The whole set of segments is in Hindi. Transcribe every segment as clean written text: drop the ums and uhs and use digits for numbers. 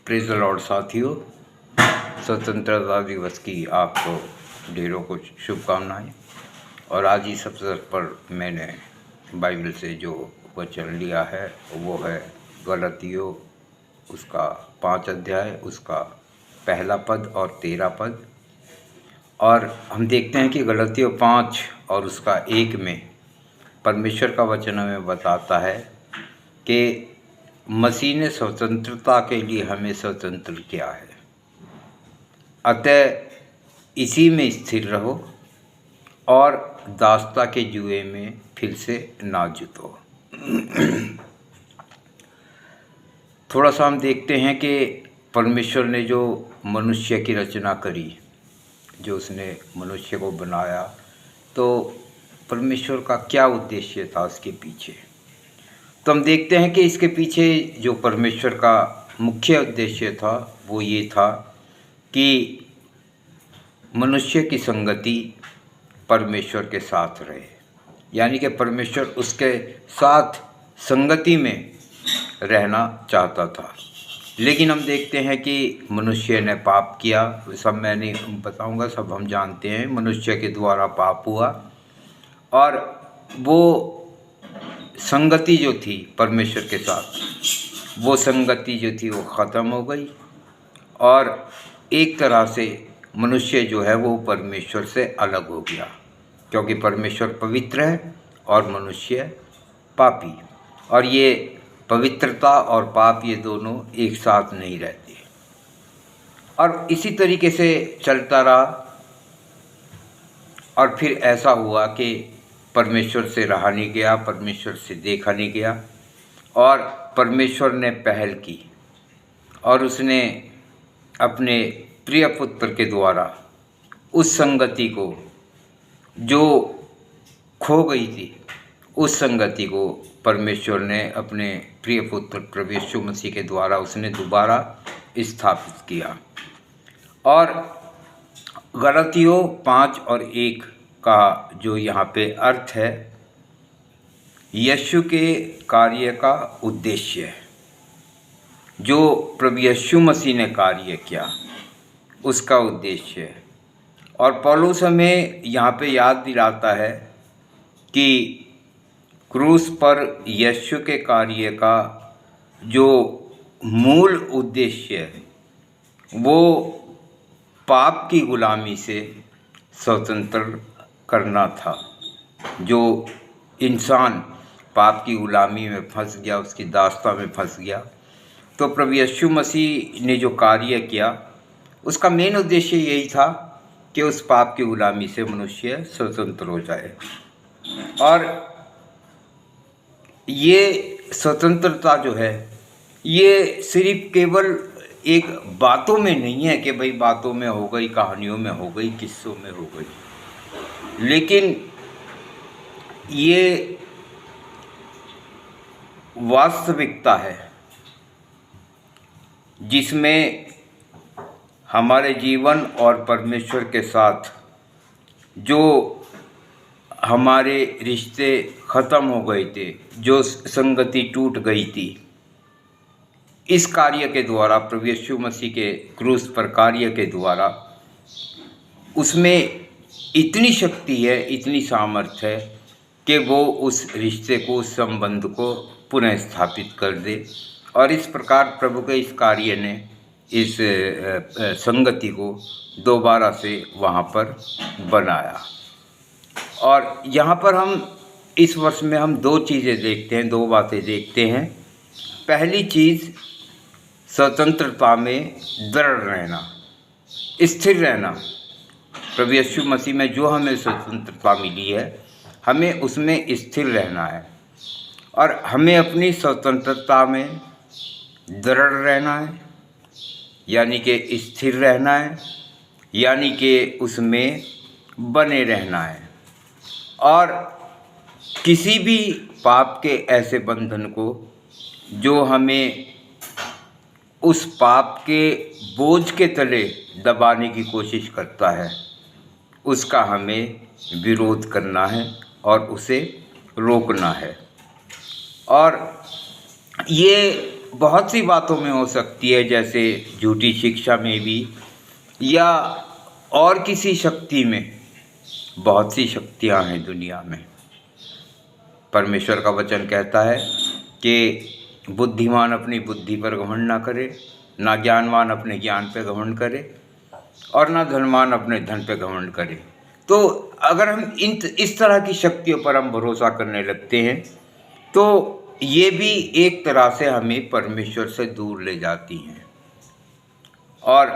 प्रेज़ द लॉर्ड साथियों, स्वतंत्रता दिवस की आपको ढेरों कुछ शुभकामनाएं। और आज इस अवसर पर मैंने बाइबल से जो वचन लिया है वो है गलतियों उसका 5 अध्याय, उसका पहला पद और 13 पद। और हम देखते हैं कि गलतियों 5 और उसका 1 में परमेश्वर का वचन हमें बताता है कि मसीह ने स्वतंत्रता के लिए हमें स्वतंत्र किया है, अतः इसी में स्थिर रहो और दासता के जुए में फिर से ना जुतो। थोड़ा सा हम देखते हैं कि परमेश्वर ने जो मनुष्य की रचना करी, जो उसने मनुष्य को बनाया, तो परमेश्वर का क्या उद्देश्य था उसके पीछे। तो हम देखते हैं कि इसके पीछे जो परमेश्वर का मुख्य उद्देश्य था वो ये था कि मनुष्य की संगति परमेश्वर के साथ रहे, यानी कि परमेश्वर उसके साथ संगति में रहना चाहता था। लेकिन हम देखते हैं कि मनुष्य ने पाप किया। सब मैं नहीं बताऊंगा, सब हम जानते हैं। मनुष्य के द्वारा पाप हुआ और वो संगति जो थी परमेश्वर के साथ, वो संगति जो थी वो ख़त्म हो गई और एक तरह से मनुष्य जो है वो परमेश्वर से अलग हो गया, क्योंकि परमेश्वर पवित्र है और मनुष्य पापी। और ये पवित्रता और पाप ये दोनों एक साथ नहीं रहते। और इसी तरीके से चलता रहा और फिर ऐसा हुआ कि परमेश्वर से रहा नहीं गया, परमेश्वर से देखा नहीं गया और परमेश्वर ने पहल की और उसने अपने प्रिय पुत्र के द्वारा उस संगति को जो खो गई थी, उस संगति को परमेश्वर ने अपने प्रिय पुत्र प्रभु यीशु मसीह के द्वारा उसने दोबारा स्थापित किया। और गलतियों 5 और 1 का जो यहाँ पे अर्थ है, यीशु के कार्य का उद्देश्य, जो प्रभु यीशु मसीह ने कार्य किया उसका उद्देश्य है। और पौलुस हमें यहाँ पे याद दिलाता है कि क्रूस पर यीशु के कार्य का जो मूल उद्देश्य है वो पाप की गुलामी से स्वतंत्र करना था। जो इंसान पाप की गुलामी में फंस गया, उसकी दास्ता में फंस गया, तो प्रभु यीशु मसीह ने जो कार्य किया उसका मेन उद्देश्य यही था कि उस पाप की गुलामी से मनुष्य स्वतंत्र हो जाए। और ये स्वतंत्रता जो है ये सिर्फ केवल एक बातों में नहीं है कि भाई बातों में हो गई, कहानियों में हो गई, किस्सों में हो गई, लेकिन ये वास्तविकता है जिसमें हमारे जीवन और परमेश्वर के साथ जो हमारे रिश्ते ख़त्म हो गए थे, जो संगति टूट गई थी, इस कार्य के द्वारा, प्रभु यीशु मसीह के क्रूस पर कार्य के द्वारा, उसमें इतनी शक्ति है, इतनी सामर्थ्य है कि वो उस रिश्ते को, उस संबंध को पुनः स्थापित कर दे। और इस प्रकार प्रभु के इस कार्य ने इस संगति को दोबारा से वहाँ पर बनाया। और यहाँ पर हम इस वर्ष में हम 2 चीज़ें देखते हैं, 2 बातें देखते हैं। पहली चीज़, स्वतंत्रता में दृढ़ रहना, स्थिर रहना। प्रभु यीशु मसीह में जो हमें स्वतंत्रता मिली है, हमें उसमें स्थिर रहना है और हमें अपनी स्वतंत्रता में दृढ़ रहना है, यानी कि स्थिर रहना है, यानी कि उसमें बने रहना है। और किसी भी पाप के ऐसे बंधन को जो हमें उस पाप के बोझ के तले दबाने की कोशिश करता है, उसका हमें विरोध करना है और उसे रोकना है। और ये बहुत सी बातों में हो सकती है, जैसे झूठी शिक्षा में भी, या और किसी शक्ति में। बहुत सी शक्तियां हैं दुनिया में। परमेश्वर का वचन कहता है कि बुद्धिमान अपनी बुद्धि पर घमंड ना करे, ना ज्ञानवान अपने ज्ञान पे घमंड करे, और ना धनवान अपने धन पे घमंड करे। तो अगर हम इस तरह की शक्तियों पर हम भरोसा करने लगते हैं तो ये भी एक तरह से हमें परमेश्वर से दूर ले जाती हैं, और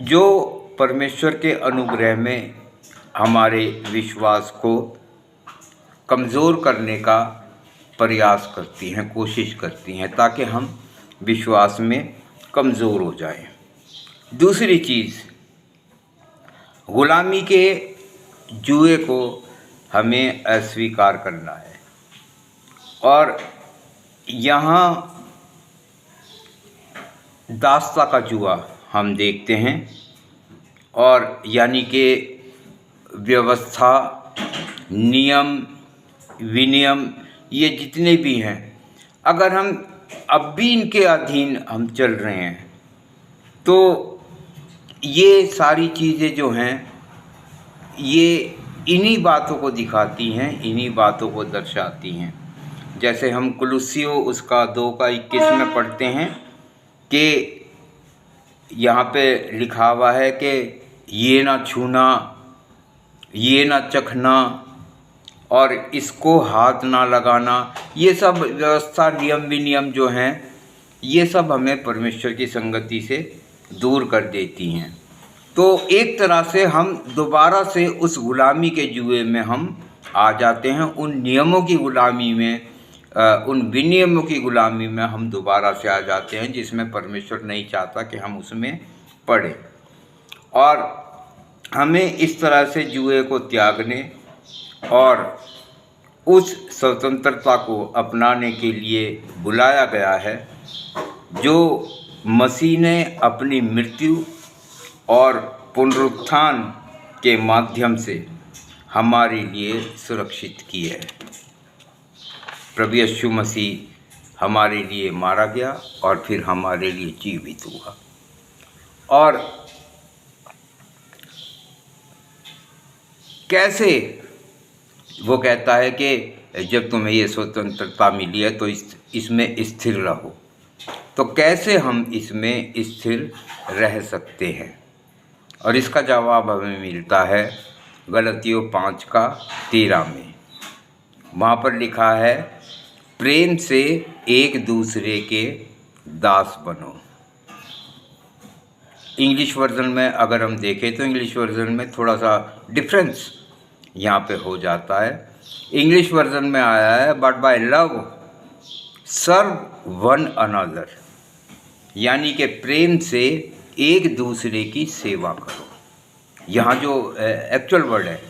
जो परमेश्वर के अनुग्रह में हमारे विश्वास को कमज़ोर करने का प्रयास करती हैं, कोशिश करती हैं, ताकि हम विश्वास में कमज़ोर हो जाएं। दूसरी चीज़, गुलामी के जुए को हमें अस्वीकार करना है। और यहाँ दास्ता का जुआ हम देखते हैं, और यानी कि व्यवस्था, नियम, विनियम, ये जितने भी हैं, अगर हम अब भी इनके अधीन हम चल रहे हैं तो ये सारी चीज़ें जो हैं ये इन्हीं बातों को दिखाती हैं, इन्हीं बातों को दर्शाती हैं। जैसे हम कुलुस्सियों उसका 2:21 में पढ़ते हैं कि यहाँ पे लिखा हुआ है कि ये ना छूना, ये ना चखना, और इसको हाथ ना लगाना। ये सब व्यवस्था, नियम विनियम जो हैं, ये सब हमें परमेश्वर की संगति से दूर कर देती हैं। तो एक तरह से हम दोबारा से उस गुलामी के जुए में हम आ जाते हैं, उन नियमों की गुलामी में, उन विनियमों की गुलामी में हम दोबारा से आ जाते हैं, जिसमें परमेश्वर नहीं चाहता कि हम उसमें पड़े। और हमें इस तरह से जुए को त्यागने और उस स्वतंत्रता को अपनाने के लिए बुलाया गया है, जो मसीह ने अपनी मृत्यु और पुनरुत्थान के माध्यम से हमारे लिए सुरक्षित की है। प्रभु यीशु मसीह हमारे लिए मारा गया और फिर हमारे लिए जीवित हुआ। और कैसे वो कहता है कि जब तुम्हें ये स्वतंत्रता मिली है तो इसमें स्थिर रहो। तो कैसे हम इसमें स्थिर रह सकते हैं? और इसका जवाब हमें मिलता है गलतियों 5:13 में। वहाँ पर लिखा है, प्रेम से एक दूसरे के दास बनो। इंग्लिश वर्जन में अगर हम देखें तो इंग्लिश वर्जन में थोड़ा सा डिफरेंस यहाँ पे हो जाता है। इंग्लिश वर्जन में आया है, but by love serve one another, यानी कि प्रेम से एक दूसरे की सेवा करो। यहाँ जो एक्चुअल वर्ड है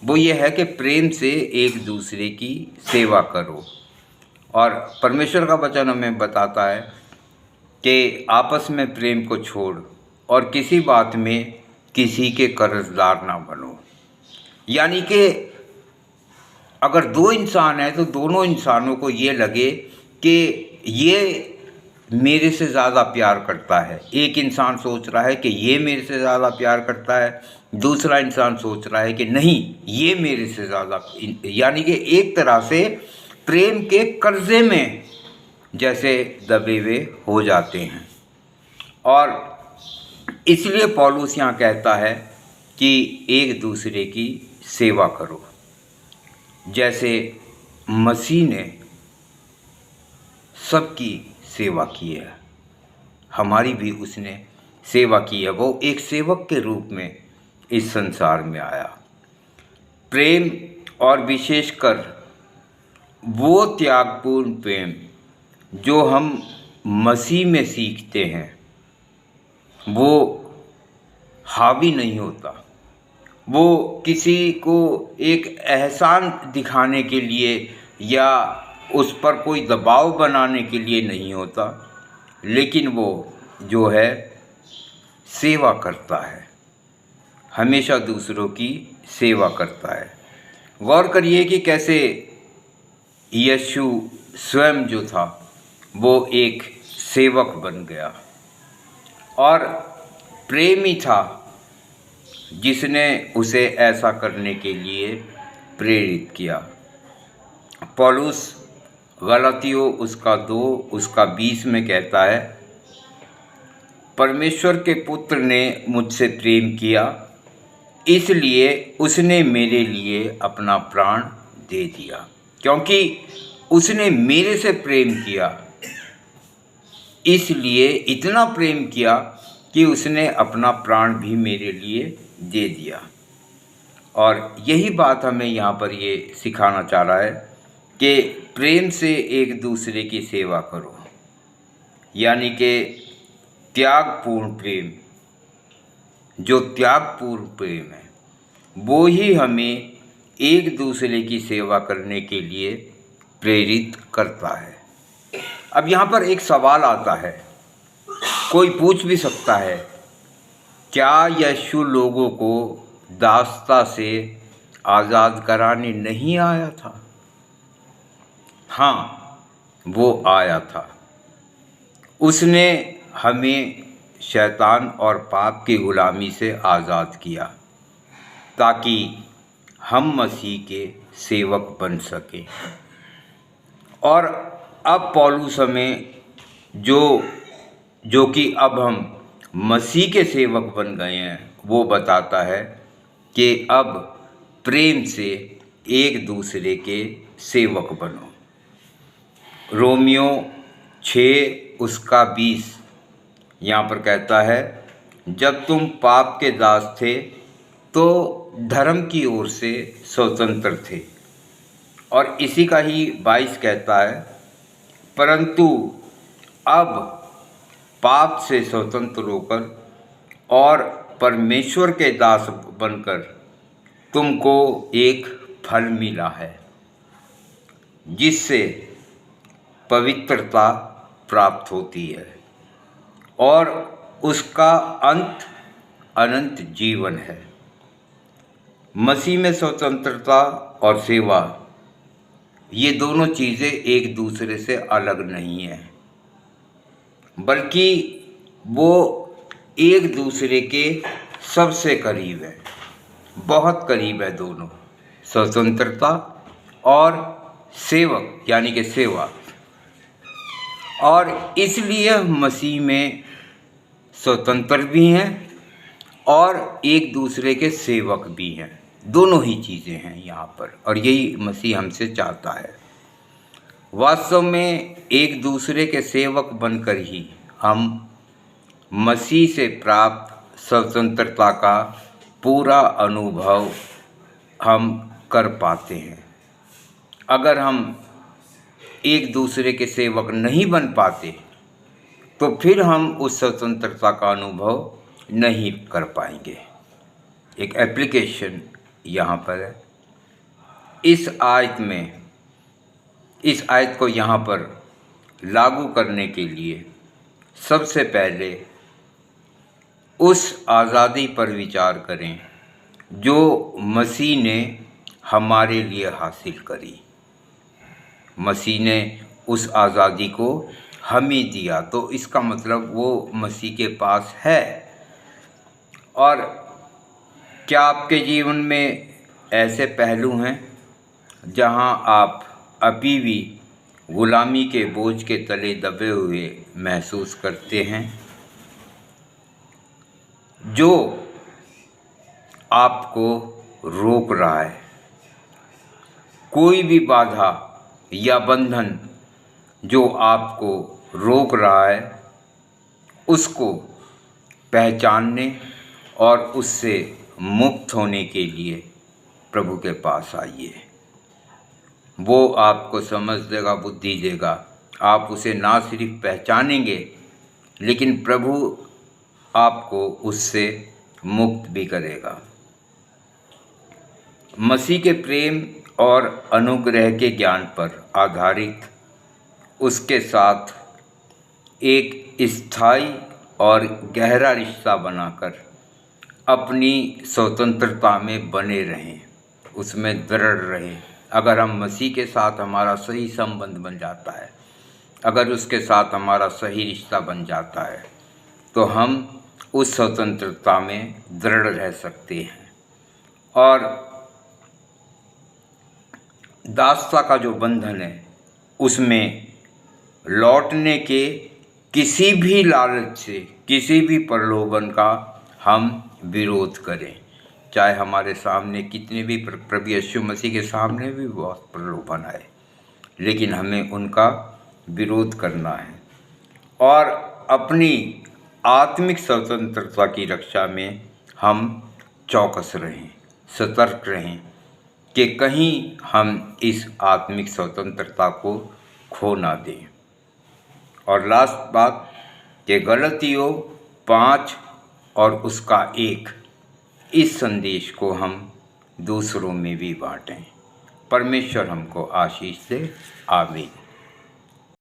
वो ये है कि प्रेम से एक दूसरे की सेवा करो। और परमेश्वर का वचन हमें बताता है कि आपस में प्रेम को छोड़ और किसी बात में किसी के कर्जदार ना बनो। यानी कि अगर दो इंसान हैं तो दोनों इंसानों को ये लगे कि ये मेरे से ज़्यादा प्यार करता है। एक इंसान सोच रहा है कि ये मेरे से ज़्यादा प्यार करता है, दूसरा इंसान सोच रहा है कि नहीं ये मेरे से ज़्यादा, यानी कि एक तरह से प्रेम के कर्जे में जैसे दबे हुए हो जाते हैं। और इसलिए पौलुस यहाँ कहता है कि एक दूसरे की सेवा करो। जैसे मसीह ने सबकी सेवा की है, हमारी भी उसने सेवा की है। वो एक सेवक के रूप में इस संसार में आया। प्रेम और विशेषकर वो त्यागपूर्ण प्रेम जो हम मसीह में सीखते हैं, वो हावी नहीं होता। वो किसी को एक एहसान दिखाने के लिए या उस पर कोई दबाव बनाने के लिए नहीं होता, लेकिन वो जो है सेवा करता है, हमेशा दूसरों की सेवा करता है। गौर करिए कि कैसे यीशु स्वयं जो था वो एक सेवक बन गया और प्रेम ही था जिसने उसे ऐसा करने के लिए प्रेरित किया। पौलुस गलातियों उसका 2 उसका 20 में कहता है, परमेश्वर के पुत्र ने मुझसे प्रेम किया, इसलिए उसने मेरे लिए अपना प्राण दे दिया। क्योंकि उसने मेरे से प्रेम किया, इसलिए इतना प्रेम किया कि उसने अपना प्राण भी मेरे लिए दे दिया। और यही बात हमें यहाँ पर ये सिखाना चाह रहा है कि प्रेम से एक दूसरे की सेवा करो, यानी कि त्यागपूर्ण प्रेम। जो त्यागपूर्ण प्रेम है वो ही हमें एक दूसरे की सेवा करने के लिए प्रेरित करता है। अब यहाँ पर एक सवाल आता है, कोई पूछ भी सकता है, क्या यीशु लोगों को दासता से आज़ाद कराने नहीं आया था? हाँ, वो आया था। उसने हमें शैतान और पाप की गुलामी से आज़ाद किया ताकि हम मसीह के सेवक बन सकें। और अब पौलुस हमें जो कि अब हम मसीह के सेवक बन गए हैं वो बताता है कि अब प्रेम से एक दूसरे के सेवक बनो। रोमियो 6 उसका 20 यहाँ पर कहता है, जब तुम पाप के दास थे तो धर्म की ओर से स्वतंत्र थे। और इसी का ही 22 कहता है, परंतु अब पाप से स्वतंत्र होकर और परमेश्वर के दास बनकर तुमको एक फल मिला है जिससे पवित्रता प्राप्त होती है और उसका अंत अनंत जीवन है। मसीह में स्वतंत्रता और सेवा, ये दोनों चीज़ें एक दूसरे से अलग नहीं हैं, बल्कि वो एक दूसरे के सबसे करीब है, बहुत करीब है दोनों, स्वतंत्रता और सेवक यानी कि सेवा। और इसलिए मसीह में स्वतंत्र भी हैं और एक दूसरे के सेवक भी हैं, दोनों ही चीज़ें हैं यहाँ पर। और यही मसीह हमसे चाहता है। वास्तव में एक दूसरे के सेवक बनकर ही हम मसीह से प्राप्त स्वतंत्रता का पूरा अनुभव हम कर पाते हैं। अगर हम एक दूसरे के सेवक नहीं बन पाते तो फिर हम उस स्वतंत्रता का अनुभव नहीं कर पाएंगे। एक एप्लीकेशन यहाँ पर है। इस आयत को यहाँ पर लागू करने के लिए सबसे पहले उस आज़ादी पर विचार करें जो मसीह ने हमारे लिए हासिल करी। मसीह ने उस आज़ादी को हमें दिया, तो इसका मतलब वो मसीह के पास है। और क्या आपके जीवन में ऐसे पहलू हैं जहां आप अभी भी गुलामी के बोझ के तले दबे हुए महसूस करते हैं, जो आपको रोक रहा है? कोई भी बाधा या बंधन जो आपको रोक रहा है, उसको पहचानने और उससे मुक्त होने के लिए प्रभु के पास आइए। वो आपको समझ देगा, बुद्धि देगा। आप उसे ना सिर्फ पहचानेंगे लेकिन प्रभु आपको उससे मुक्त भी करेगा। मसीह के प्रेम और अनुग्रह के ज्ञान पर आधारित उसके साथ एक स्थायी और गहरा रिश्ता बनाकर अपनी स्वतंत्रता में बने रहें, उसमें दृढ़ रहें। अगर हम मसीह के साथ हमारा सही संबंध बन जाता है अगर उसके साथ हमारा सही रिश्ता बन जाता है तो हम उस स्वतंत्रता में दृढ़ रह सकते हैं। और दासता का जो बंधन है उसमें लौटने के किसी भी लालच से, किसी भी प्रलोभन का हम विरोध करें। चाहे हमारे सामने कितने भी प्रभु यीशु मसीह के सामने भी बहुत प्रलोभन आए, लेकिन हमें उनका विरोध करना है और अपनी आत्मिक स्वतंत्रता की रक्षा में हम चौकस रहें, सतर्क रहें कि कहीं हम इस आत्मिक स्वतंत्रता को खो ना दें। और लास्ट बात कि गलतियों 5 और उसका 1 इस संदेश को हम दूसरों में भी बाँटें। परमेश्वर हमको आशीष दे। आमीन।